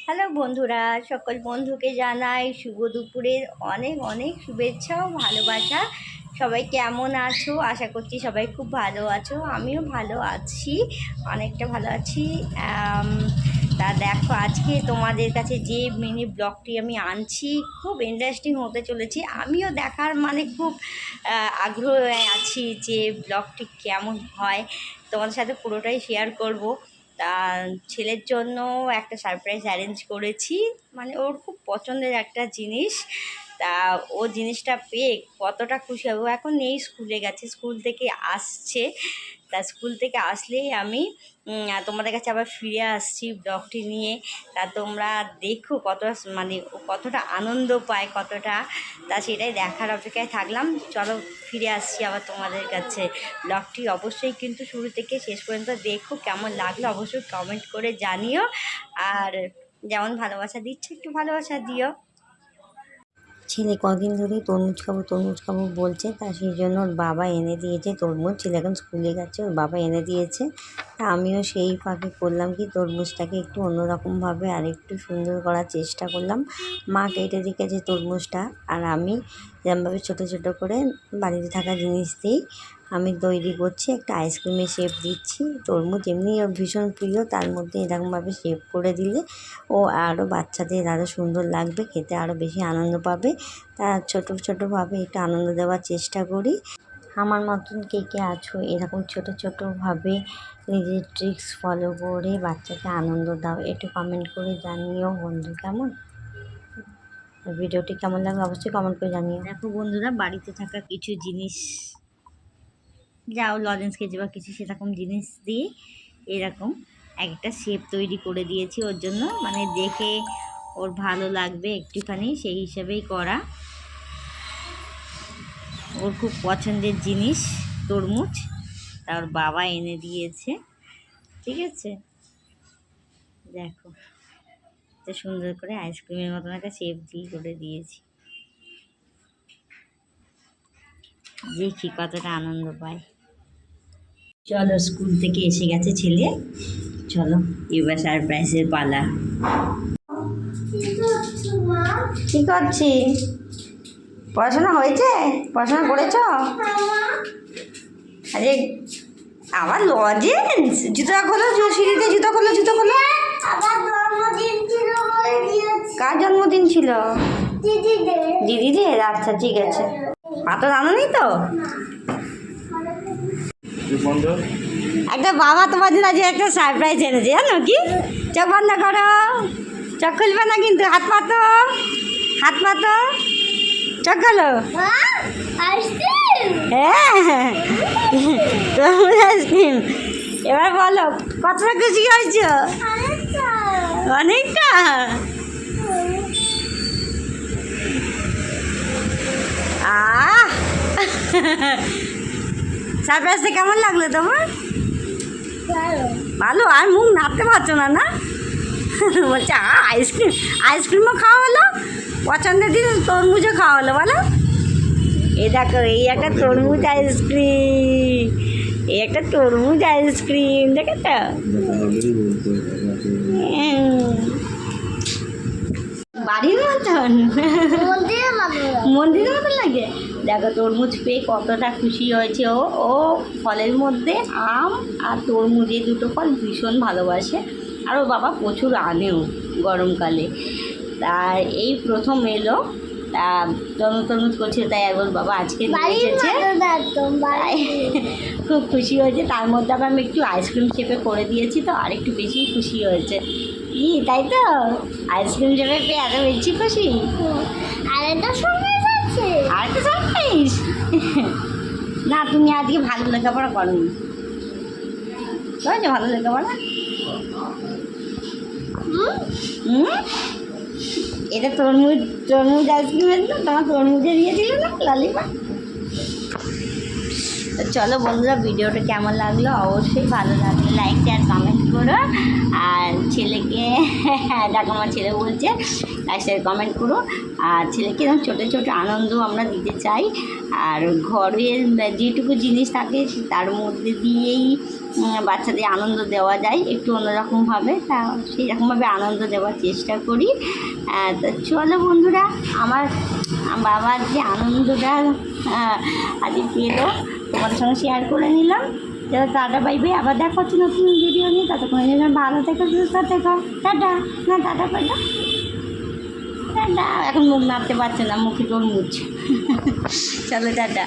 Hello বন্ধুরা, সকল বন্ধুকে জানাই শুভ দুপুরের অনেক অনেক শুভেচ্ছা ও ভালোবাসা। সবাই কেমন আছো? আশা করছি সবাই খুব ভালো আছো। আমিও ভালো আছি, অনেকটা ভালো আছি। তা দেখো, আজকে তোমাদের কাছে যে মিনি ব্লগটি আমি আনছি খুব ইন্টারেস্টিং হতে চলেছে। আমিও দেখার খুব আগ্রহে আছি যে ব্লগটি কেমন হয়। তোমাদের সাথে পুরোটাই শেয়ার করব। তা ছেলের জন্য একটা সারপ্রাইজ অ্যারেঞ্জ করেছি, ওর খুব পছন্দের একটা জিনিস। তা ও জিনিসটা পেয়ে কতটা খুশি হবে। ও এখন নেই, স্কুলে গেছে, স্কুল থেকে আসছে। তা স্কুল থেকে আসলেই আমি তোমাদের কাছে আবার ফিরে আসছি ব্লগটি নিয়ে। তা তোমরা দেখো ও কতটা আনন্দ পায়, কতটা। তা সেটাই দেখার অপেক্ষায় থাকলাম। চলো ফিরে আসছি আবার তোমাদের কাছে। ব্লগটি অবশ্যই কিন্তু শুরু থেকে শেষ পর্যন্ত দেখো, কেমন লাগলো অবশ্যই কমেন্ট করে জানিও। আর যেমন ভালোবাসা দিচ্ছে একটু ভালোবাসা দিও। ছেলে কদিন ধরেই তরমুজ খাবো বলছে, তা সেই জন্য ওর বাবা এনে দিয়েছে তরমুজ। ছেলে এখন স্কুলে গেছে, ওর বাবা এনে দিয়েছে। তা আমিও সেই ফাঁকে করলাম কি, তরমুজটাকে একটু অন্যরকমভাবে আর একটু সুন্দর করার চেষ্টা করলাম। মা কেটে রেখেছে তরমুজটা, আর আমি এরকমভাবে ছোটো ছোটো করে বাড়িতে থাকা জিনিস দিয়েই আমি তৈরি করছি, একটা আইসক্রিমের শেপ দিচ্ছি। তরমুজ এমনি ওর ভীষণ প্রিয়, তার মধ্যে এরকমভাবে শেপ করে দিলে ও আরও বাচ্চাদের আরও সুন্দর লাগবে, খেতে আরও বেশি আনন্দ পাবে। তা ছোটোভাবে একটু আনন্দ দেওয়ার চেষ্টা করি। আমার মতন কে কে আছো এরকম ছোটোভাবে নিজের ট্রিক্স ফলো করে বাচ্চাকে আনন্দ দাও, একটু কমেন্ট করে জানিও বন্ধু। কেমন ভিডিওটি কেমন লাগবে অবশ্যই কমেন্ট করে জানিও। দেখো বন্ধুরা, বাড়িতে থাকা কিছু জিনিস, লজেন্স কেজি বা কিছু সেরকম জিনিস দিয়ে এরকম একটা শেপ তৈরি করে দিয়েছি ওর জন্য, দেখে ওর ভালো লাগবে একটুখানি, সেই হিসাবেই করা। ওর খুব পছন্দের জিনিস তরমুজ, তার বাবা এনে দিয়েছে। ঠিক আছে, দেখো তো সুন্দর করে আইসক্রিমের মতন একটা শেপ দিয়ে করে দিয়েছি। দেখি কতটা আনন্দ পায়। চলো, স্কুল থেকে এসে গেছে ছেলে, চলো এবার সারপ্রাইজের পালা। কি করছি? পড়াশোনা হয়েছে? পড়াশোনা করেছ? আরে আবার লজেন্স, জুতো খোলো, সিঁড়িতে জুতো খোলো। কার জন্মদিন ছিল? দিদিদের। আচ্ছা ঠিক আছে, তো জানো নি তো। একটা বাবা তোমার জন্য আজ একটা সারপ্রাইজ এনেছে, জানো কি? চোখ বন্ধ করো, চোখ খুলবে না কিন্তু। হাত পাতো, চোখ খোলো। হ্যাঁ, আইসক্রিম। এবার বলো কতটা খুশি হয়েছ? অনেকটা। সারপ্রাইজটা কেমন লাগলো তোমার? ভালো। আর মুখ নাড়তে পারছো না? বলছে আইসক্রিমও খাওয়া হলো, পছন্দের দিন তরমুজও খাওয়া হলো। বলো, এই দেখো, এই একটা তরমুজ আইসক্রিম, দেখেছ? বাড়ির মতন, মন্দিরের মতন লাগে। দেখো তরমুজ পেয়ে কতটা খুশি হয়েছে ও ফলের মধ্যে আম আর তরমুজ, এই দুটো ফল ভীষণ ভালোবাসে। আর ও বাবা প্রচুর আনেও গরমকালে। তাই এই প্রথম এলো, তা তরমুজ করছে, তাই একবার বাবা আজকে এসেছে, খুব খুশি হয়েছে। তার মধ্যে আবার আমি একটু আইসক্রিম শেপে করে দিয়েছি, তো আর একটু বেশি খুশি হয়েছে। তাই তো, আইসক্রিম শেপে পেয়ে এত বেশি খুশি। আরেকটা সারপ্রাইজ। না, তুমি আজকে ভালো লেখাপড়া করোনি, ভালো লেখাপড়া। এটা তরমুজ আইসক্রিমের না, তোমার তরমুজে দিয়েছিল না ললিপপ। তো চলো বন্ধুরা, ভিডিওটা কেমন লাগলো অবশ্যই ভালো লাগলে লাইক শেয়ার কমেন্ট করো। আর ছেলেকে দেখো, আমার ছেলে বলছে লাইক শেয়ার কমেন্ট করো। আর ছেলেকে ছোটো আনন্দ আমরা দিতে চাই। আর ঘরের যেটুকু জিনিস থাকে তার মধ্যে দিয়েই বাচ্চাদের আনন্দ দেওয়া যায় একটু অন্যরকমভাবে, তা সেই রকমভাবে আনন্দ দেওয়ার চেষ্টা করি। তো চলো বন্ধুরা, আমার বাবার যে আনন্দটা আজ পেলো তোমাদের সঙ্গে শেয়ার করে নিলাম। চলো টাটা বাই বাই, আবার দেখা হচ্ছে নতুন ভিডিও নিয়ে। ততক্ষণ ভালো থেকো, সুস্থ থেকো। টাটা, না টাটা করে দাও। টাটা, এখন মুখ নাড়তে পারছে না, মুখে তরমুজ। চলো টাটা।